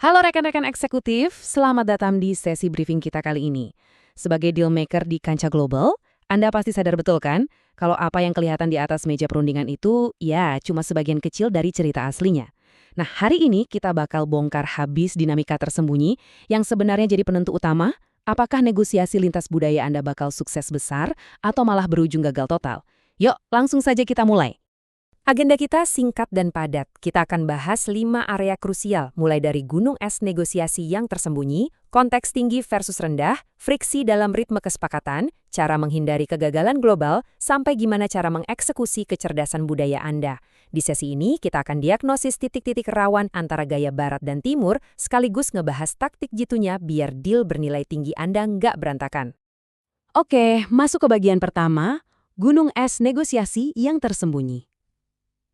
Halo rekan-rekan eksekutif, selamat datang di sesi briefing kita kali ini. Sebagai dealmaker di kancah global, Anda pasti sadar betul kan, kalau apa yang kelihatan di atas meja perundingan itu, ya cuma sebagian kecil dari cerita aslinya. Nah, hari ini kita bakal bongkar habis dinamika tersembunyi yang sebenarnya jadi penentu utama, apakah negosiasi lintas budaya Anda bakal sukses besar atau malah berujung gagal total. Yuk, langsung saja kita mulai. Agenda kita singkat dan padat. Kita akan bahas 5 area krusial, mulai dari gunung es negosiasi yang tersembunyi, konteks tinggi versus rendah, friksi dalam ritme kesepakatan, cara menghindari kegagalan global, sampai gimana cara mengeksekusi kecerdasan budaya Anda. Di sesi ini, kita akan diagnosis titik-titik rawan antara gaya barat dan timur, sekaligus ngebahas taktik jitunya biar deal bernilai tinggi Anda nggak berantakan. Oke, masuk ke bagian pertama, gunung es negosiasi yang tersembunyi.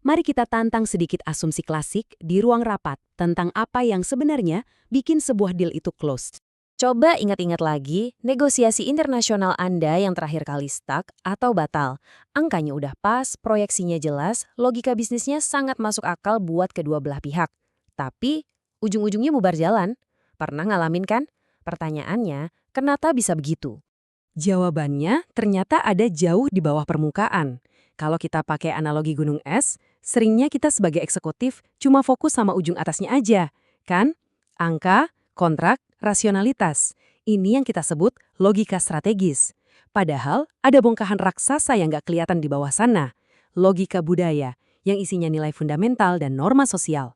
Mari kita tantang sedikit asumsi klasik di ruang rapat tentang apa yang sebenarnya bikin sebuah deal itu closed. Coba ingat-ingat lagi negosiasi internasional Anda yang terakhir kali stuck atau batal. Angkanya udah pas, proyeksinya jelas, logika bisnisnya sangat masuk akal buat kedua belah pihak. Tapi ujung-ujungnya bubar jalan. Pernah ngalamin kan? Pertanyaannya, kenapa bisa begitu? Jawabannya ternyata ada jauh di bawah permukaan. Kalau kita pakai analogi gunung es, seringnya kita sebagai eksekutif cuma fokus sama ujung atasnya aja, kan? Angka, kontrak, rasionalitas. Ini yang kita sebut logika strategis. Padahal ada bongkahan raksasa yang nggak kelihatan di bawah sana. Logika budaya, yang isinya nilai fundamental dan norma sosial.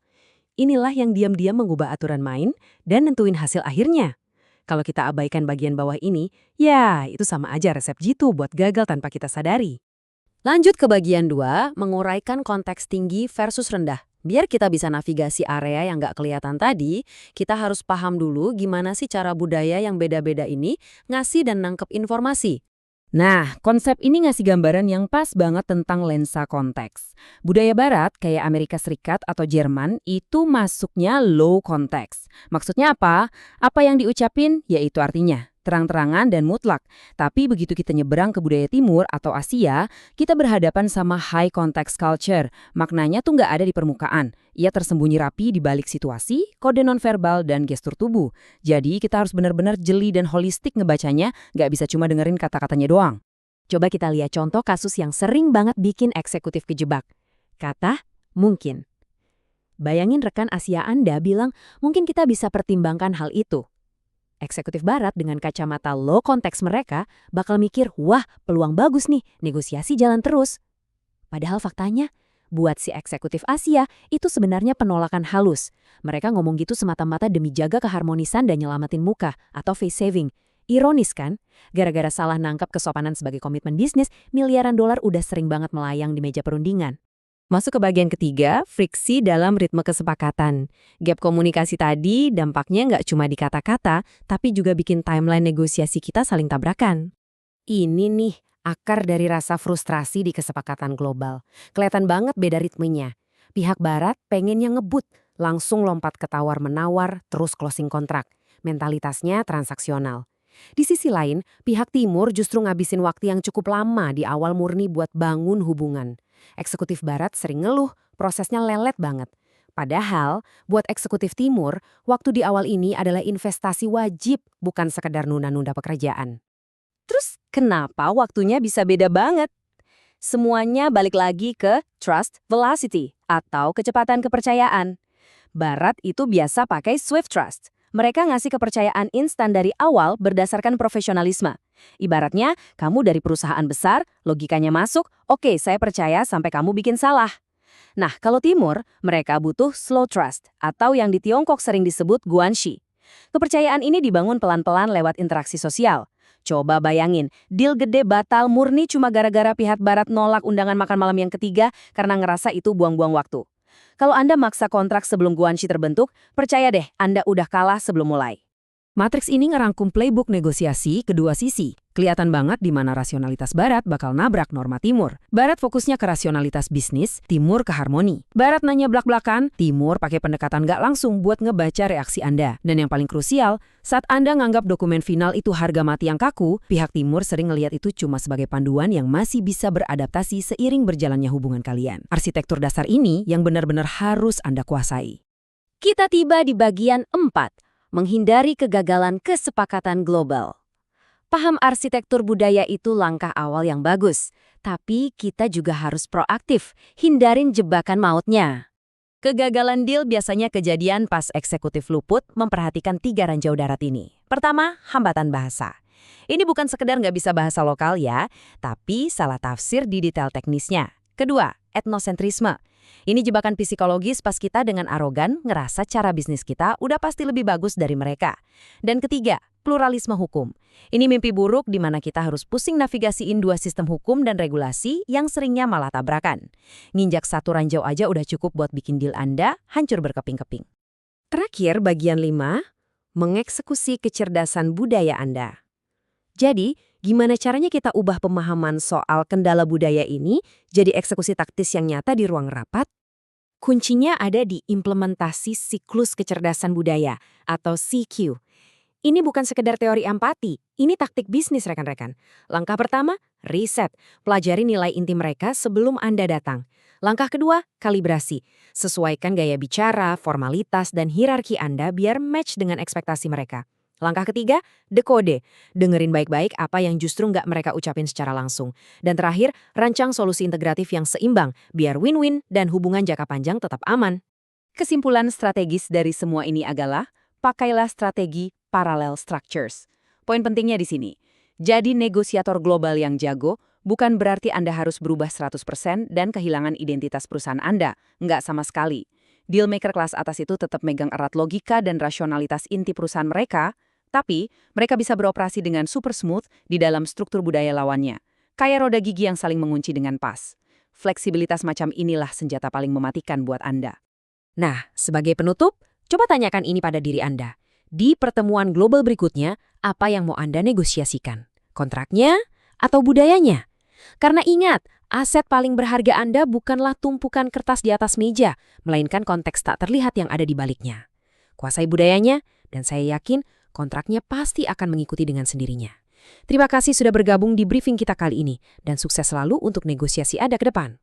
Inilah yang diam-diam mengubah aturan main dan nentuin hasil akhirnya. Kalau kita abaikan bagian bawah ini, ya itu sama aja resep jitu buat gagal tanpa kita sadari. Lanjut ke bagian 2, menguraikan konteks tinggi versus rendah. Biar kita bisa navigasi area yang nggak kelihatan tadi, kita harus paham dulu gimana sih cara budaya yang beda-beda ini ngasih dan nangkep informasi. Nah, konsep ini ngasih gambaran yang pas banget tentang lensa konteks. Budaya barat kayak Amerika Serikat atau Jerman itu masuknya low konteks. Maksudnya apa? Apa yang diucapin, yaitu artinya terang-terangan dan mutlak. Tapi begitu kita nyeberang ke budaya timur atau Asia, kita berhadapan sama high context culture. Maknanya tuh nggak ada di permukaan. Ia tersembunyi rapi di balik situasi, kode nonverbal, dan gestur tubuh. Jadi kita harus benar-benar jeli dan holistik ngebacanya, nggak bisa cuma dengerin kata-katanya doang. Coba kita lihat contoh kasus yang sering banget bikin eksekutif kejebak. Kata, mungkin. Bayangin rekan Asia Anda bilang, mungkin kita bisa pertimbangkan hal itu. Eksekutif barat dengan kacamata low konteks mereka bakal mikir, wah peluang bagus nih, negosiasi jalan terus. Padahal faktanya, buat si eksekutif Asia itu sebenarnya penolakan halus. Mereka ngomong gitu semata-mata demi jaga keharmonisan dan nyelamatin muka atau face saving. Ironis kan? Gara-gara salah nangkap kesopanan sebagai komitmen bisnis, miliaran dolar udah sering banget melayang di meja perundingan. Masuk ke bagian ketiga, friksi dalam ritme kesepakatan. Gap komunikasi tadi dampaknya nggak cuma di kata-kata, tapi juga bikin timeline negosiasi kita saling tabrakan. Ini nih, akar dari rasa frustrasi di kesepakatan global. Kelihatan banget beda ritmenya. Pihak barat pengennya ngebut, langsung lompat ke tawar-menawar, terus closing kontrak. Mentalitasnya transaksional. Di sisi lain, pihak timur justru ngabisin waktu yang cukup lama di awal murni buat bangun hubungan. Eksekutif barat sering ngeluh, prosesnya lelet banget. Padahal, buat eksekutif timur, waktu di awal ini adalah investasi wajib, bukan sekedar nunda-nunda pekerjaan. Terus, kenapa waktunya bisa beda banget? Semuanya balik lagi ke trust velocity, atau kecepatan kepercayaan. Barat itu biasa pakai swift trust. Mereka ngasih kepercayaan instan dari awal berdasarkan profesionalisme. Ibaratnya, kamu dari perusahaan besar, logikanya masuk, oke saya percaya sampai kamu bikin salah. Nah, kalau timur, mereka butuh slow trust, atau yang di Tiongkok sering disebut guanxi. Kepercayaan ini dibangun pelan-pelan lewat interaksi sosial. Coba bayangin, deal gede batal murni cuma gara-gara pihak barat nolak undangan makan malam yang ketiga karena ngerasa itu buang-buang waktu. Kalau Anda maksa kontrak sebelum guanxi terbentuk, percaya deh Anda udah kalah sebelum mulai. Matriks ini ngerangkum playbook negosiasi kedua sisi. Kelihatan banget di mana rasionalitas barat bakal nabrak norma timur. Barat fokusnya ke rasionalitas bisnis, timur ke harmoni. Barat nanya blak-blakan, timur pakai pendekatan nggak langsung buat ngebaca reaksi Anda. Dan yang paling krusial, saat Anda nganggap dokumen final itu harga mati yang kaku, pihak timur sering ngelihat itu cuma sebagai panduan yang masih bisa beradaptasi seiring berjalannya hubungan kalian. Arsitektur dasar ini yang benar-benar harus Anda kuasai. Kita tiba di bagian 4, menghindari kegagalan kesepakatan global. Paham arsitektur budaya itu langkah awal yang bagus, tapi kita juga harus proaktif, hindarin jebakan mautnya. Kegagalan deal biasanya kejadian pas eksekutif luput memperhatikan 3 ranjau darat ini. Pertama, hambatan bahasa. Ini bukan sekedar nggak bisa bahasa lokal ya, tapi salah tafsir di detail teknisnya. Kedua, etnosentrisme. Ini jebakan psikologis pas kita dengan arogan ngerasa cara bisnis kita udah pasti lebih bagus dari mereka. Dan ketiga, pluralisme hukum. Ini mimpi buruk di mana kita harus pusing navigasiin 2 sistem hukum dan regulasi yang seringnya malah tabrakan. Nginjak 1 ranjau aja udah cukup buat bikin deal Anda hancur berkeping-keping. Terakhir, bagian 5, mengeksekusi kecerdasan budaya Anda. Jadi, gimana caranya kita ubah pemahaman soal kendala budaya ini jadi eksekusi taktis yang nyata di ruang rapat? Kuncinya ada di implementasi siklus kecerdasan budaya atau CQ. Ini bukan sekedar teori empati, ini taktik bisnis rekan-rekan. Langkah pertama, riset. Pelajari nilai inti mereka sebelum Anda datang. Langkah kedua, kalibrasi. Sesuaikan gaya bicara, formalitas, dan hierarki Anda biar match dengan ekspektasi mereka. Langkah ketiga, dekode. Dengerin baik-baik apa yang justru nggak mereka ucapin secara langsung. Dan terakhir, rancang solusi integratif yang seimbang, biar win-win dan hubungan jangka panjang tetap aman. Kesimpulan strategis dari semua ini adalah, pakailah strategi parallel structures. Poin pentingnya di sini. Jadi negosiator global yang jago, bukan berarti Anda harus berubah 100% dan kehilangan identitas perusahaan Anda. Nggak sama sekali. Dealmaker kelas atas itu tetap megang erat logika dan rasionalitas inti perusahaan mereka, tapi mereka bisa beroperasi dengan super smooth di dalam struktur budaya lawannya. Kayak roda gigi yang saling mengunci dengan pas. Fleksibilitas macam inilah senjata paling mematikan buat Anda. Nah, sebagai penutup, coba tanyakan ini pada diri Anda. Di pertemuan global berikutnya, apa yang mau Anda negosiasikan? Kontraknya atau budayanya? Karena ingat, aset paling berharga Anda bukanlah tumpukan kertas di atas meja, melainkan konteks tak terlihat yang ada di baliknya. Kuasai budayanya, dan saya yakin kontraknya pasti akan mengikuti dengan sendirinya. Terima kasih sudah bergabung di briefing kita kali ini, dan sukses selalu untuk negosiasi Anda ke depan.